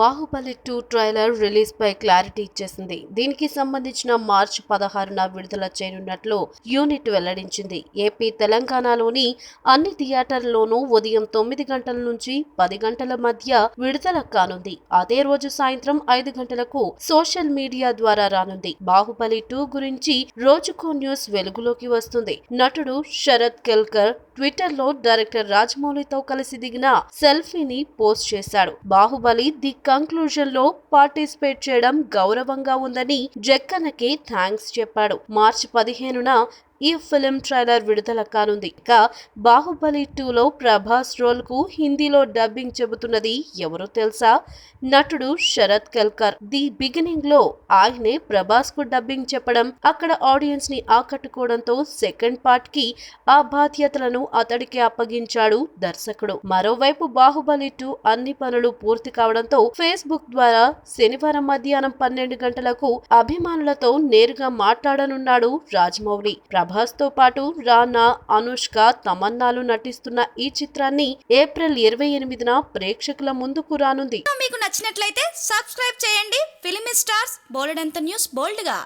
Baahubali 2 trailer release పై clarity ఇచ్చేసింది. దీనికి సంబంధించిన మార్చి 16న విడుదల చేయనున్నట్లు యూనిట్ వెల్లడించింది. ఏపీ, తెలంగాణలోని అన్ని థియేటర్లలోనూ ఉదయం 9 గంటల నుంచి 10 గంటల మధ్య విడుదల కానుంది. అదే రోజు సాయంత్రం 5 గంటలకు సోషల్ మీడియా ద్వారా రానుంది. బాహుబలి 2 గురించి రోజుకో న్యూస్ వెలుగులోకి వస్తుంది. నటుడు శరత్ కేల్కర్ ట్విట్టర్ లో డైరెక్టర్ రాజమౌళితో కలిసి దిగిన సెల్ఫీని పోస్ట్ చేశాడు. బాహుబలి ది కంక్లూజన్ లో పార్టిసిపేట్ చేయడం గౌరవంగా ఉందని జక్కన్నకి థ్యాంక్స్ చెప్పాడు. మార్చి 15న ఈ ఫిల్మ్ ట్రైలర్ విడుదల కానుంది. ఇక బాహుబలి 2లో ప్రభాస్ రోల్ కు హిందీలో డబ్బింగ్ చెబుతున్నది ఎవరో తెలుసా? నటుడు శరత్ కేల్కర్. ది బిగినింగ్ లో ఆయనే ప్రభాస్ కు డబ్బింగ్ చెప్పడం, అక్కడ ఆడియన్స్ ని ఆకట్టుకోవడంతో సెకండ్ పార్ట్ కి ఆ బాధ్యతలను అతడికి అప్పగించాడు దర్శకుడు. మరోవైపు బాహుబలి 2 అన్ని పనులు పూర్తి కావడంతో ఫేస్బుక్ ద్వారా శనివారం మధ్యాహ్నం 12 గంటలకు అభిమానులతో నేరుగా మాట్లాడనున్నాడు రాజమౌళి. ప్రభాస్ తో పాటు రానా, అనుష్క, తమన్నాలు నటిస్తున్న ఈ చిత్రాన్ని ఏప్రిల్ 28న ప్రేక్షకుల ముందుకు రానుంది. మీకు నచ్చినట్లయితే సబ్స్క్రైబ్ చేయండి. ఫిలిమి స్టార్స్ బోలెడంత న్యూస్ బోల్డ్ గా.